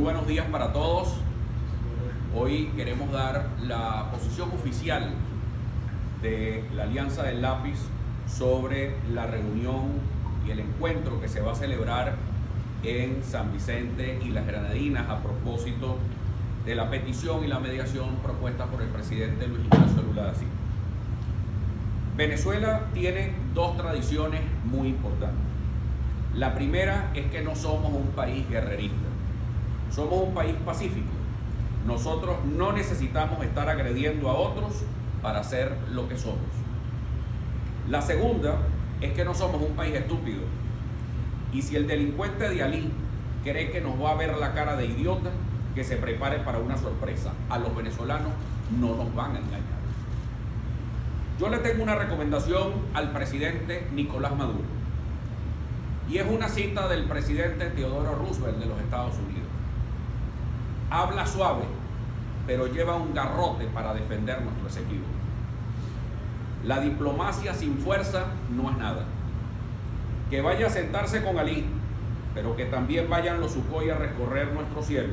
Buenos días para todos. Hoy queremos dar la posición oficial de la Alianza del Lápiz sobre la reunión y el encuentro que se va a celebrar en San Vicente y las Granadinas a propósito de la petición y la mediación propuesta por el presidente Luis Ignacio Lula da Silva. Venezuela tiene dos tradiciones muy importantes. La primera es que no somos un país guerrerista, somos un país pacífico. Nosotros no necesitamos estar agrediendo a otros para ser lo que somos. La segunda es que no somos un país estúpido. Y si el delincuente de Alí cree que nos va a ver la cara de idiota, que se prepare para una sorpresa. A los venezolanos no nos van a engañar. Yo le tengo una recomendación al presidente Nicolás Maduro. Y es una cita del presidente Theodore Roosevelt de los Estados Unidos. Habla suave, pero lleva un garrote para defender nuestro Esequibo. La diplomacia sin fuerza no es nada. Que vaya a sentarse con Alí, pero que también vayan los Sukhoi a recorrer nuestro cielo.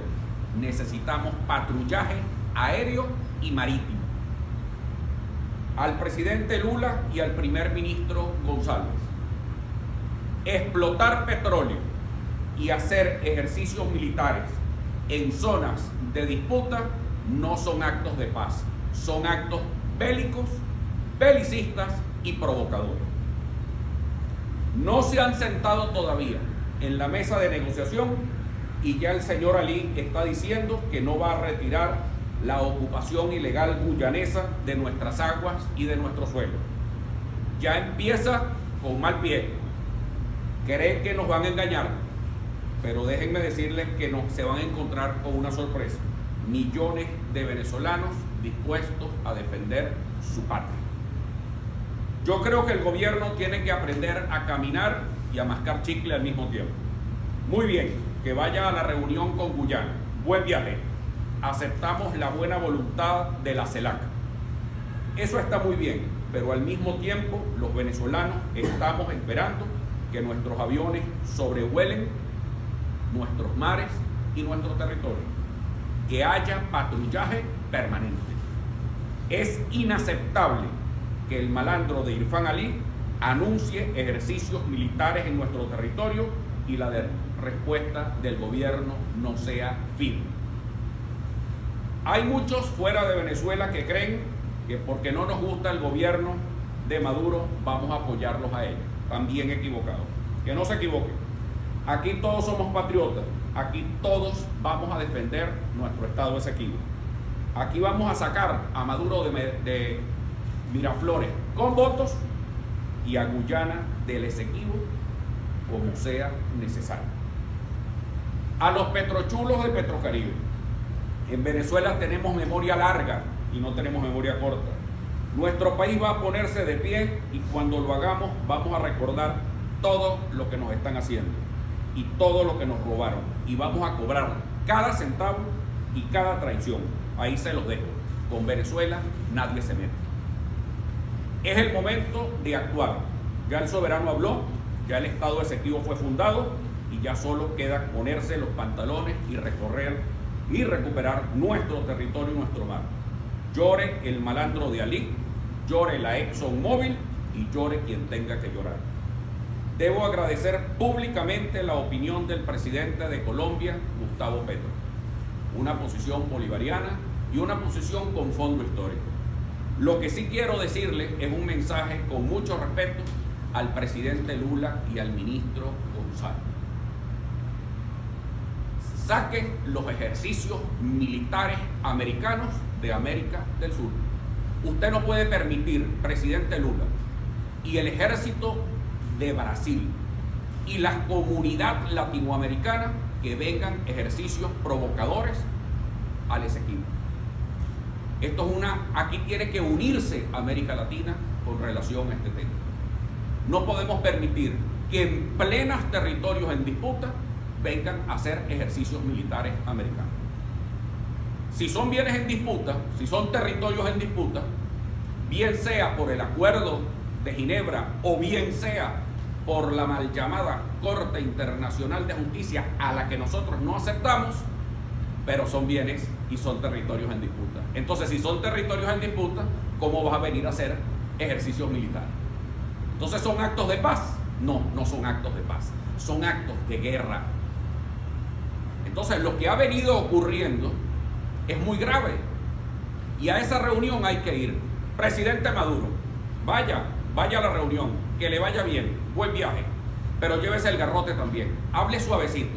Necesitamos patrullaje aéreo y marítimo. Al presidente Lula y al primer ministro González: explotar petróleo y hacer ejercicios militares en zonas de disputa no son actos de paz, son actos bélicos, belicistas y provocadores. No se han sentado todavía en la mesa de negociación y ya el señor Alí está diciendo que no va a retirar la ocupación ilegal guyanesa de nuestras aguas y de nuestro suelo. Ya empieza con mal pie. Creen que nos van a engañar, pero déjenme decirles que se van a encontrar con una sorpresa. Millones de venezolanos dispuestos a defender su patria. Yo creo que el gobierno tiene que aprender a caminar y a mascar chicle al mismo tiempo. Muy bien, que vaya a la reunión con Guyana. Buen viaje. Aceptamos la buena voluntad de la CELAC. Eso está muy bien, pero al mismo tiempo los venezolanos estamos esperando que nuestros aviones sobrevuelen nuestros mares y nuestro territorio, que haya patrullaje permanente. Es inaceptable que el malandro de Irfan Alí anuncie ejercicios militares en nuestro territorio y la respuesta del gobierno no sea firme. Hay muchos fuera de Venezuela que creen que porque no nos gusta el gobierno de Maduro vamos a apoyarlos a ellos. También equivocados. Que no se equivoquen. Aquí todos somos patriotas. Aquí todos vamos a defender nuestro estado Esequibo. Aquí vamos a sacar a Maduro de Miraflores con votos y a Guyana del Esequibo como sea necesario. A los petrochulos de Petrocaribe: en Venezuela tenemos memoria larga y no tenemos memoria corta. Nuestro país va a ponerse de pie y cuando lo hagamos vamos a recordar todo lo que nos están haciendo y todo lo que nos robaron y vamos a cobrar cada centavo y cada traición. Ahí se los dejo. Con Venezuela nadie se mete. Es el momento de actuar. Ya el soberano habló, ya el estado Esequibo fue fundado y ya solo queda ponerse los pantalones y recorrer y recuperar nuestro territorio y nuestro mar. Llore el malandro de Alí, llore la ExxonMobil y llore quien tenga que llorar. Debo agradecer públicamente la opinión del presidente de Colombia, Gustavo Petro. Una posición bolivariana y una posición con fondo histórico. Lo que sí quiero decirle es un mensaje con mucho respeto al presidente Lula y al ministro González. Saquen los ejercicios militares americanos de América del Sur. Usted no puede permitir, presidente Lula, y el ejército de Brasil y la comunidad latinoamericana que vengan ejercicios provocadores al Esequibo. Aquí tiene que unirse América Latina con relación a este tema. No podemos permitir que en plenos territorios en disputa vengan a hacer ejercicios militares americanos. Si son bienes en disputa, si son territorios en disputa, bien sea por el acuerdo de Ginebra o bien sea por la mal llamada Corte Internacional de Justicia a la que nosotros no aceptamos, pero son bienes y son territorios en disputa. Entonces, si son territorios en disputa, ¿cómo vas a venir a hacer ejercicios militares? Entonces, ¿son actos de paz? No, no son actos de paz, son actos de guerra. Entonces, lo que ha venido ocurriendo es muy grave y a esa reunión hay que ir. Presidente Maduro, vaya a la reunión, que le vaya bien, buen viaje, pero llévese el garrote también, hable suavecito,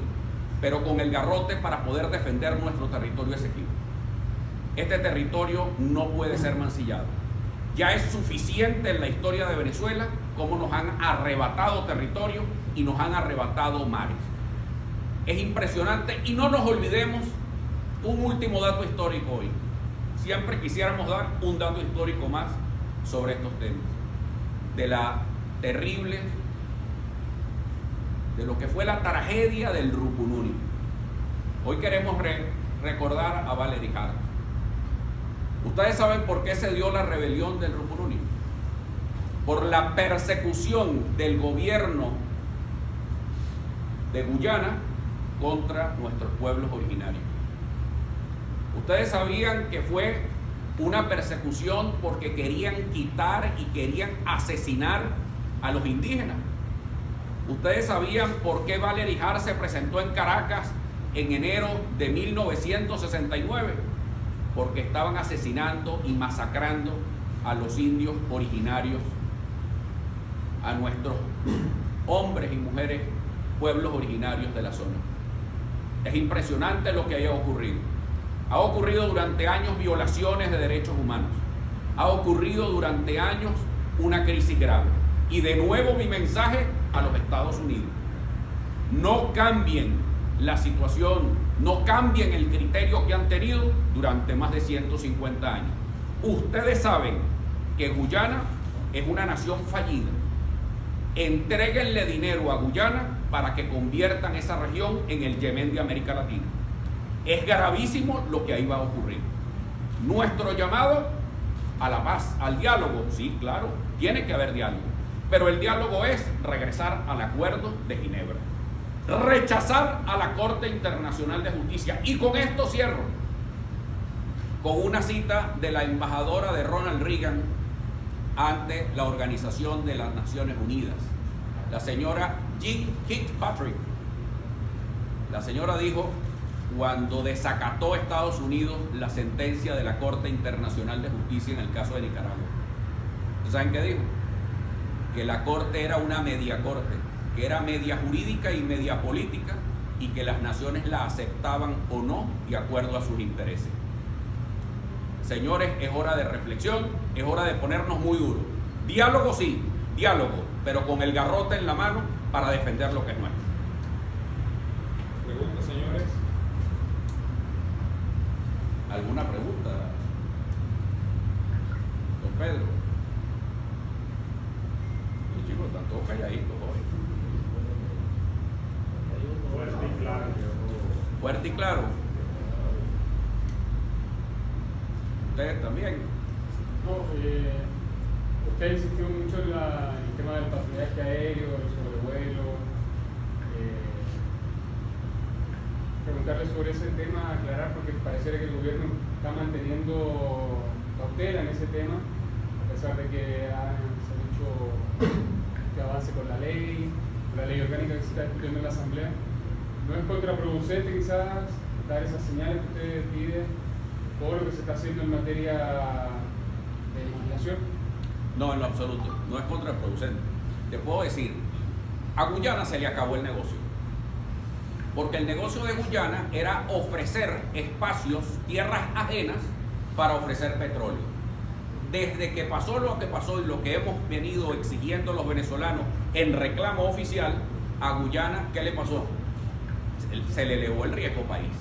pero con el garrote para poder defender nuestro territorio esequibo. Este territorio no puede ser mancillado. Ya es suficiente en la historia de Venezuela cómo nos han arrebatado territorio y nos han arrebatado mares. Es impresionante y no nos olvidemos un último dato histórico hoy. Siempre quisiéramos dar un dato histórico más sobre estos temas. De la terrible, de lo que fue la tragedia del Rupununi. Hoy queremos recordar a Valery Jarth. ¿Ustedes saben por qué se dio la rebelión del Rupununi? Por la persecución del gobierno de Guyana contra nuestros pueblos originarios. Ustedes sabían que fue una persecución porque querían quitar y querían asesinar a los indígenas. Ustedes sabían por qué Valery Jarth se presentó en Caracas en enero de 1969, porque estaban asesinando y masacrando a los indios originarios, a nuestros hombres y mujeres, pueblos originarios de la zona. Es impresionante lo que haya ocurrido. Ha ocurrido durante años violaciones de derechos humanos. Ha ocurrido durante años una crisis grave. Y de nuevo mi mensaje a los Estados Unidos: no cambien la situación, no cambien el criterio que han tenido durante más de 150 años. Ustedes saben que Guyana es una nación fallida. Entréguenle dinero a Guyana para que conviertan esa región en el Yemen de América Latina. Es gravísimo lo que ahí va a ocurrir. Nuestro llamado a la paz, al diálogo, sí, claro, tiene que haber diálogo, pero el diálogo es regresar al acuerdo de Ginebra, rechazar a la Corte Internacional de Justicia. Y con esto cierro, con una cita de la embajadora de Ronald Reagan ante la Organización de las Naciones Unidas, la señora Jean Kirkpatrick. La señora dijo, cuando desacató Estados Unidos la sentencia de la Corte Internacional de Justicia en el caso de Nicaragua, ¿saben qué dijo? Que la Corte era una media corte, que era media jurídica y media política, y que las naciones la aceptaban o no de acuerdo a sus intereses. Señores, es hora de reflexión, es hora de ponernos muy duros. Diálogo sí, diálogo, pero con el garrote en la mano para defender lo que es nuestro. Preguntas, señores. ¿Alguna pregunta? Don Pedro. Los chicos están todos calladitos hoy. Fuerte y claro. Fuerte y claro. Ustedes también. No, usted insistió mucho en el tema del patrullaje aéreo, el sobrevuelo. Preguntarle sobre ese tema, aclarar, porque pareciera que el gobierno está manteniendo cautela en ese tema, a pesar de que se ha dicho que avance con la ley orgánica que se está discutiendo en la Asamblea. ¿No es contraproducente quizás dar esas señales que usted pide por lo que se está haciendo en materia de legislación? No, en lo absoluto, no es contraproducente. Te puedo decir, a Guyana se le acabó el negocio. Porque el negocio de Guyana era ofrecer espacios, tierras ajenas, para ofrecer petróleo. Desde que pasó lo que pasó y lo que hemos venido exigiendo los venezolanos en reclamo oficial, a Guyana, ¿qué le pasó? Se le elevó el riesgo país.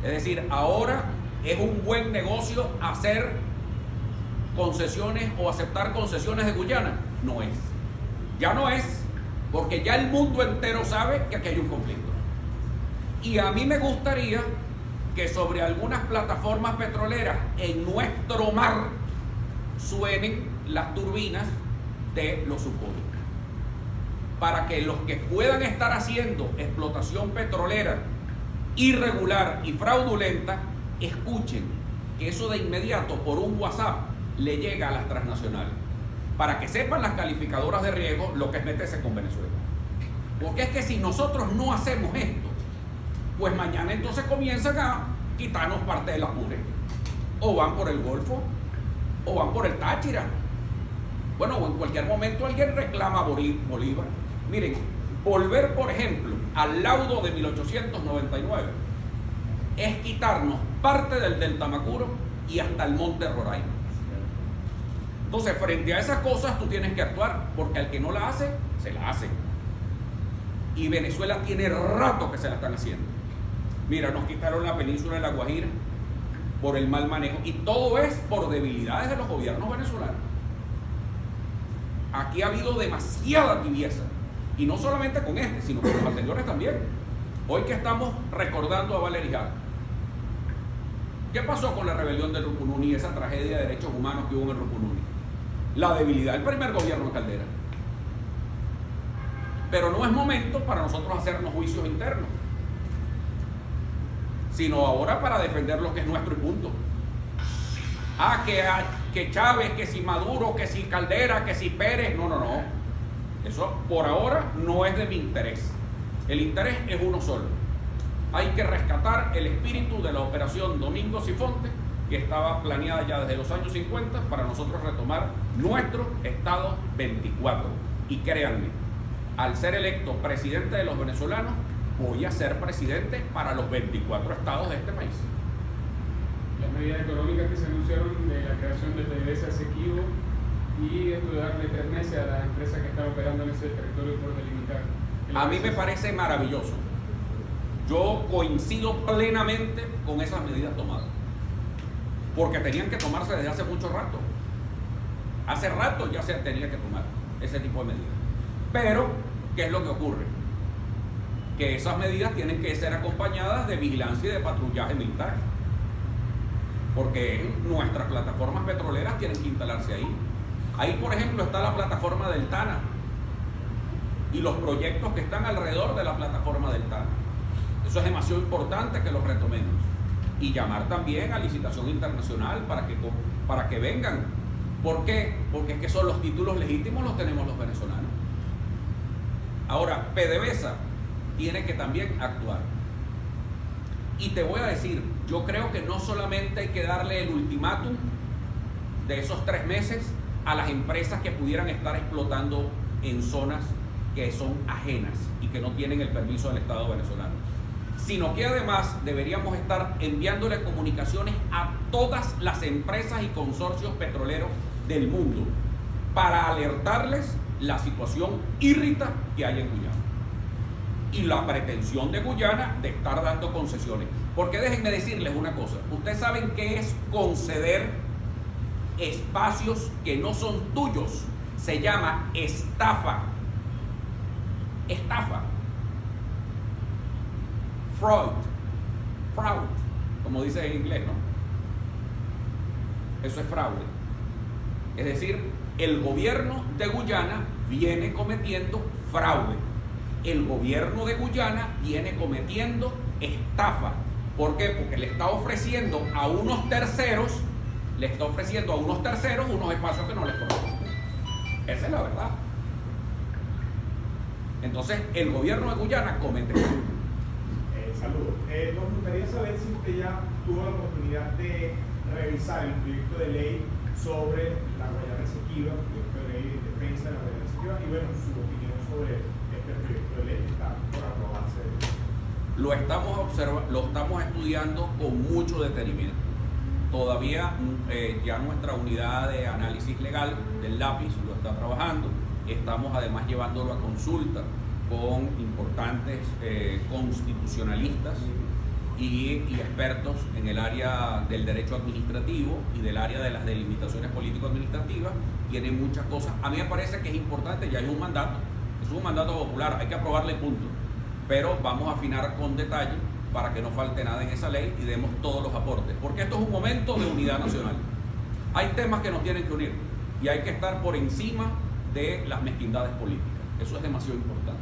Es decir, ahora es un buen negocio hacer concesiones o aceptar concesiones de Guyana. No es. Ya no es, porque ya el mundo entero sabe que aquí hay un conflicto. Y a mí me gustaría que sobre algunas plataformas petroleras en nuestro mar suenen las turbinas de los subcónicos, para que los que puedan estar haciendo explotación petrolera irregular y fraudulenta, escuchen que eso de inmediato por un WhatsApp le llega a las transnacionales, para que sepan las calificadoras de riesgo lo que es meterse con Venezuela. Porque es que si nosotros no hacemos esto, pues mañana entonces comienzan a quitarnos parte del Apure, o van por el Golfo, o van por el Táchira. Bueno, o en cualquier momento alguien reclama Bolívar. Miren, volver, por ejemplo, al laudo de 1899 es quitarnos parte del Delta Macuro y hasta el Monte Roraima. Entonces, frente a esas cosas tú tienes que actuar, porque al que no la hace, se la hace. Y Venezuela tiene rato que se la están haciendo. Mira, nos quitaron la península de La Guajira por el mal manejo, y todo es por debilidades de los gobiernos venezolanos. Aquí ha habido demasiada tibieza, y no solamente con este, sino con los anteriores también. Hoy que estamos recordando a Valery Jarr, ¿qué pasó con la rebelión del Rupununi y esa tragedia de derechos humanos que hubo en el Rupununi? La debilidad del primer gobierno de Caldera. Pero no es momento para nosotros hacernos juicios internos, sino ahora para defender lo que es nuestro y punto. Que Chávez, que si Maduro, que si Caldera, que si Pérez, no. Eso por ahora no es de mi interés. El interés es uno solo. Hay que rescatar el espíritu de la operación Domingo Sifonte, que estaba planeada ya desde los años 50 para nosotros retomar nuestro Estado 24. Y créanme, al ser electo presidente de los venezolanos, voy a ser presidente para los 24 estados de este país. Las medidas económicas que se anunciaron de la creación del PDVSA Esequibo y esto de darle 3 meses a las empresas que están operando en ese territorio por delimitar. A mí me parece maravilloso. Yo coincido plenamente con esas medidas tomadas, porque tenían que tomarse desde hace mucho rato. Hace rato ya se tenía que tomar ese tipo de medidas. Pero, ¿qué es lo que ocurre? Que esas medidas tienen que ser acompañadas de vigilancia y de patrullaje militar, porque nuestras plataformas petroleras tienen que instalarse ahí. Ahí, por ejemplo, está la plataforma del Tana y los proyectos que están alrededor de la plataforma del Tana. Eso es demasiado importante que los retomemos, y llamar también a licitación internacional para que vengan. ¿Por qué? Porque es que son los títulos legítimos, los tenemos los venezolanos. Ahora, PDVSA tiene que también actuar. Y te voy a decir, yo creo que no solamente hay que darle el ultimátum de esos 3 meses a las empresas que pudieran estar explotando en zonas que son ajenas y que no tienen el permiso del Estado venezolano, sino que además deberíamos estar enviándole comunicaciones a todas las empresas y consorcios petroleros del mundo para alertarles la situación írrita que hay en Guyana y la pretensión de Guyana de estar dando concesiones. Porque déjenme decirles una cosa, ustedes saben qué es conceder espacios que no son tuyos. Se llama estafa. Estafa. Fraud, como dice en inglés, ¿no? Eso es fraude. Es decir, el gobierno de Guyana viene cometiendo fraude. El gobierno de Guyana viene cometiendo estafa. ¿Por qué? Porque le está ofreciendo a unos terceros, unos espacios que no les corresponden. Esa es la verdad. Entonces, el gobierno de Guyana comete fraude. Saludos. Nos gustaría saber si usted ya tuvo la oportunidad de revisar el proyecto de ley sobre la Guayana Esequiba, el proyecto de ley de defensa de la Guayana Esequiba, y bueno, su opinión sobre este proyecto de ley que está por aprobarse. Lo estamos estudiando con mucho detenimiento. Todavía ya nuestra unidad de análisis legal del lápiz lo está trabajando. Estamos además llevándolo a consulta con importantes constitucionalistas y expertos en el área del derecho administrativo y del área de las delimitaciones político-administrativas. Tienen muchas cosas. A mí me parece que es importante, ya es un mandato popular, hay que aprobarle, punto. Pero vamos a afinar con detalle para que no falte nada en esa ley y demos todos los aportes, porque esto es un momento de unidad nacional. Hay temas que nos tienen que unir y hay que estar por encima de las mezquindades políticas. Eso es demasiado importante.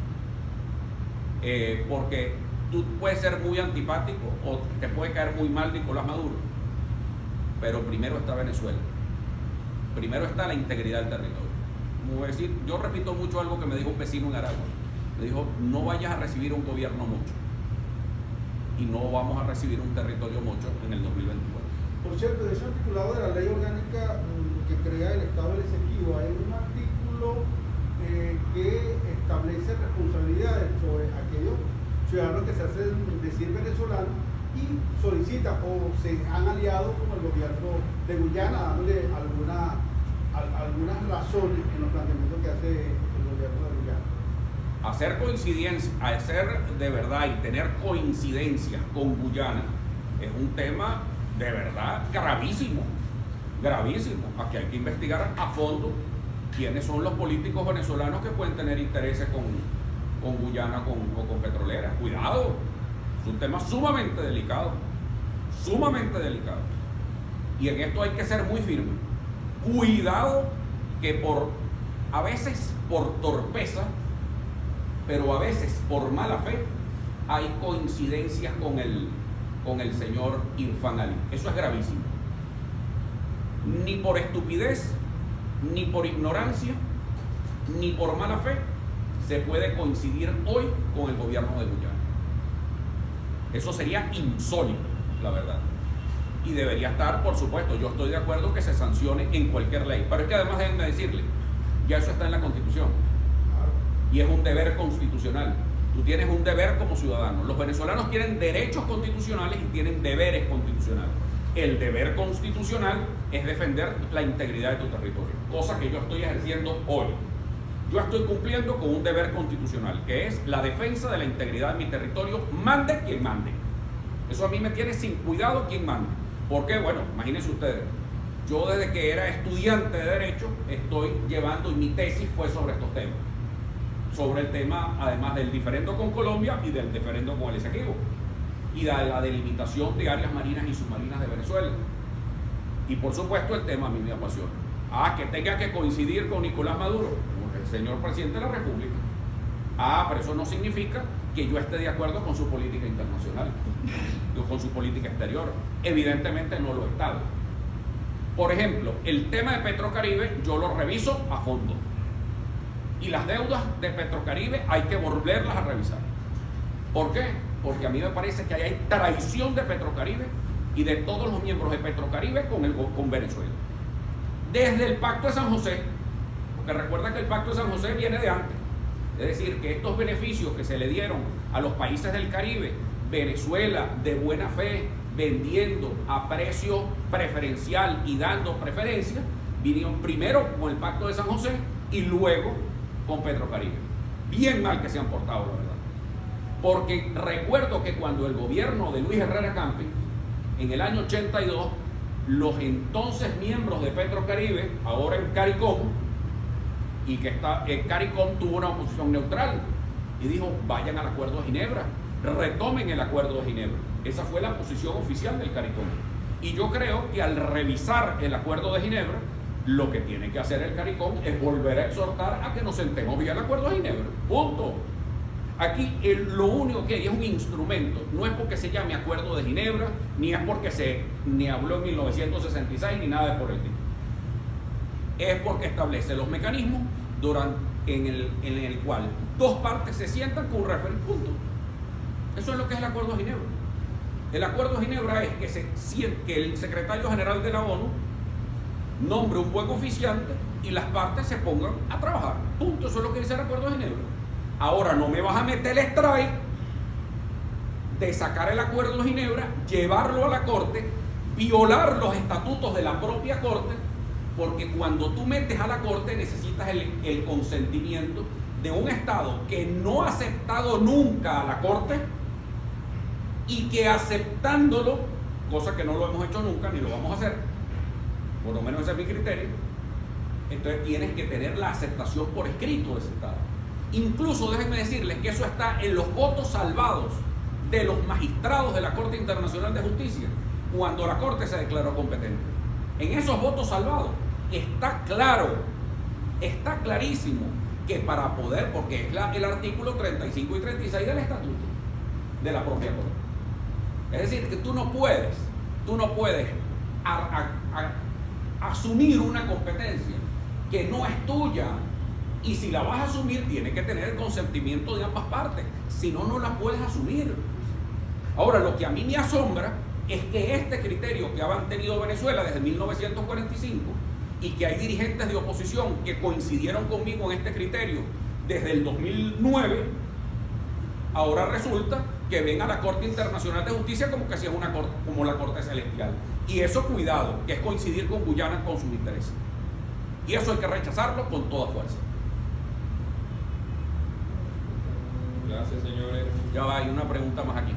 Porque tú puedes ser muy antipático o te puede caer muy mal Nicolás Maduro, pero primero está Venezuela, primero está la integridad del territorio. Como decir, yo repito mucho algo que me dijo un vecino en Aragua, me dijo, no vayas a recibir un gobierno mucho, y no vamos a recibir un territorio mucho en el 2024. Por cierto, de ese articulado de la ley orgánica que crea el Estado del Esequibo, hay un artículo que establece responsabilidades sobre aquellos ciudadanos que se hacen decir venezolanos y solicitan o se han aliado con el gobierno de Guyana, dándole algunas razones en los planteamientos que hace el gobierno de Guyana. Hacer de verdad y tener coincidencias con Guyana es un tema de verdad gravísimo, gravísimo. Aquí hay que investigar a fondo quiénes son los políticos venezolanos que pueden tener intereses con Guyana o con petroleras. Cuidado, es un tema sumamente delicado, y en esto hay que ser muy firme. Cuidado que a veces por torpeza, pero a veces por mala fe, hay coincidencias con el señor Irfan Ali. Eso es gravísimo. Ni por estupidez, ni por ignorancia, ni por mala fe se puede coincidir hoy con el gobierno de Guyana. Eso sería insólito, la verdad. Y debería estar, por supuesto, yo estoy de acuerdo que se sancione en cualquier ley, pero es que además déjenme decirle, ya eso está en la Constitución. Y es un deber constitucional. Tú tienes un deber como ciudadano. Los venezolanos tienen derechos constitucionales y tienen deberes constitucionales. El deber constitucional es defender la integridad de tu territorio, cosa que yo estoy ejerciendo hoy. Yo estoy cumpliendo con un deber constitucional, que es la defensa de la integridad de mi territorio, mande quien mande. Eso a mí me tiene sin cuidado quien mande. ¿Por qué? Bueno, imagínense ustedes. Yo desde que era estudiante de Derecho estoy llevando, y mi tesis fue sobre estos temas. Sobre el tema, además del diferendo con Colombia y del diferendo con el Esequibo, y de la delimitación de áreas marinas y submarinas de Venezuela. Y por supuesto el tema a mí me apasiona. Que tenga que coincidir con Nicolás Maduro, el señor presidente de la República. Pero eso no significa que yo esté de acuerdo con su política internacional, o con su política exterior. Evidentemente no lo he estado. Por ejemplo, el tema de Petrocaribe yo lo reviso a fondo. Y las deudas de Petrocaribe hay que volverlas a revisar. ¿Por qué? Porque a mí me parece que hay traición de Petrocaribe y de todos los miembros de Petrocaribe con Venezuela. Desde el Pacto de San José, porque recuerda que el Pacto de San José viene de antes. Es decir, que estos beneficios que se le dieron a los países del Caribe, Venezuela de buena fe, vendiendo a precio preferencial y dando preferencia, vinieron primero con el Pacto de San José y luego con Petrocaribe. Bien mal que se han portado, la verdad. Porque recuerdo que cuando el gobierno de Luis Herrera Campos, en el año 82, los entonces miembros de Petrocaribe, ahora en CARICOM, y que CARICOM tuvo una posición neutral y dijo, vayan al Acuerdo de Ginebra, retomen el Acuerdo de Ginebra. Esa fue la posición oficial del CARICOM. Y yo creo que al revisar el Acuerdo de Ginebra, lo que tiene que hacer el CARICOM es volver a exhortar a que nos sentemos vía el Acuerdo de Ginebra. Punto. Aquí lo único que hay es un instrumento. No es porque se llame Acuerdo de Ginebra, ni es porque ni habló en 1966, ni nada por el tipo. Es porque establece los mecanismos en el cual dos partes se sientan con un referéndum. Punto. Eso es lo que es el Acuerdo de Ginebra. El Acuerdo de Ginebra es que el secretario general de la ONU nombre un buen oficiante y las partes se pongan a trabajar. Punto. Eso es lo que dice el Acuerdo de Ginebra. Ahora no me vas a meter el strike de sacar el Acuerdo de Ginebra, llevarlo a la Corte, violar los estatutos de la propia Corte, porque cuando tú metes a la Corte necesitas el consentimiento de un Estado que no ha aceptado nunca a la Corte y que aceptándolo, cosa que no lo hemos hecho nunca ni lo vamos a hacer, por lo menos ese es mi criterio, entonces tienes que tener la aceptación por escrito de ese Estado. Incluso déjenme decirles que eso está en los votos salvados de los magistrados de la Corte Internacional de Justicia cuando la Corte se declaró competente. En esos votos salvados está claro, está clarísimo que para poder, porque es el artículo 35 y 36 del estatuto, de la propia Corte. Es decir, que tú no puedes asumir una competencia que no es tuya, y si la vas a asumir tiene que tener el consentimiento de ambas partes, si no, no la puedes asumir. Ahora, lo que a mí me asombra es que este criterio que ha mantenido Venezuela desde 1945, y que hay dirigentes de oposición que coincidieron conmigo en este criterio desde el 2009, ahora resulta que ven a la Corte Internacional de Justicia como que si es una corte, como la Corte Celestial. Y eso, cuidado, que es coincidir con Guyana con sus intereses. Y eso hay que rechazarlo con toda fuerza. Gracias, señores. Ya va, hay una pregunta más aquí.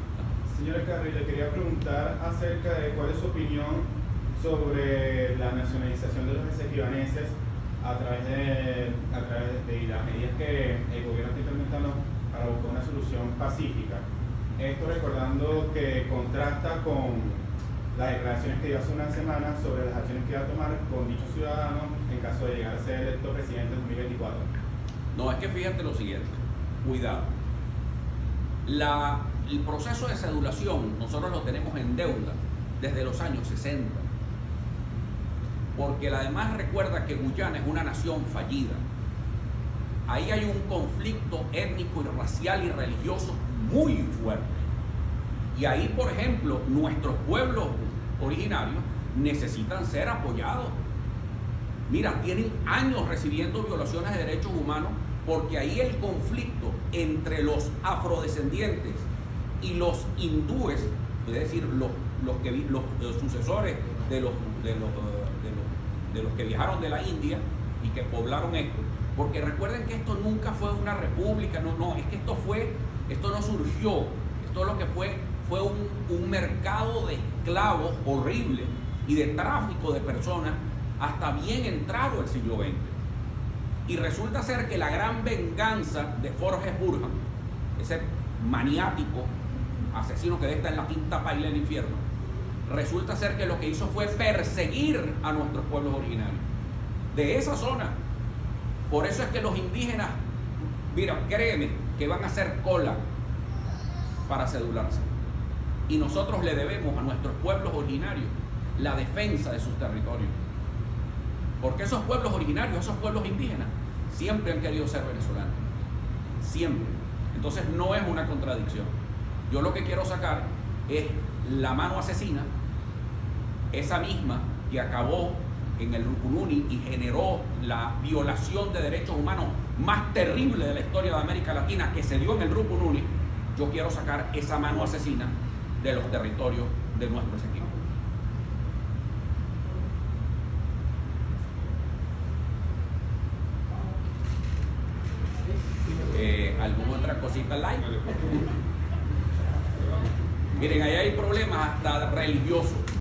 Señora Carrillo, le quería preguntar acerca de cuál es su opinión sobre la nacionalización de los esequibaneses a través de las medidas que el gobierno está implementando para buscar una solución pacífica. Esto recordando que contrasta con las declaraciones que dio hace una semana sobre las acciones que iba a tomar con dichos ciudadanos en caso de llegar a ser electo presidente en 2024. No, es que fíjate lo siguiente, cuidado. El proceso de cedulación nosotros lo tenemos en deuda desde los años 60, porque además recuerda que Guyana es una nación fallida. Ahí hay un conflicto étnico y racial y religioso muy fuerte, y ahí, por ejemplo, nuestros pueblos originarios necesitan ser apoyados. Mira, tienen años recibiendo violaciones de derechos humanos, porque ahí el conflicto entre los afrodescendientes y los hindúes, es decir, los sucesores de los que viajaron de la India y que poblaron esto, porque recuerden que esto nunca fue una república, no, es que esto no surgió, esto lo que fue un mercado de esclavos horrible y de tráfico de personas hasta bien entrado el siglo XX. Y resulta ser que la gran venganza de Forges Burhan, ese maniático asesino que está en la quinta paila del infierno, resulta ser que lo que hizo fue perseguir a nuestros pueblos originarios de esa zona. Por eso es que los indígenas, mira, créeme, que van a hacer cola para cedularse. Y nosotros le debemos a nuestros pueblos originarios la defensa de sus territorios. Porque esos pueblos originarios, esos pueblos indígenas, siempre han querido ser venezolanos. Siempre. Entonces no es una contradicción. Yo lo que quiero sacar es la mano asesina, esa misma que acabó en el Rupununi y generó la violación de derechos humanos más terrible de la historia de América Latina, que se dio en el Rupununi. Yo quiero sacar esa mano asesina de los territorios de nuestros equipos. ¿Alguna otra cosita like? Miren, ahí hay problemas hasta religiosos.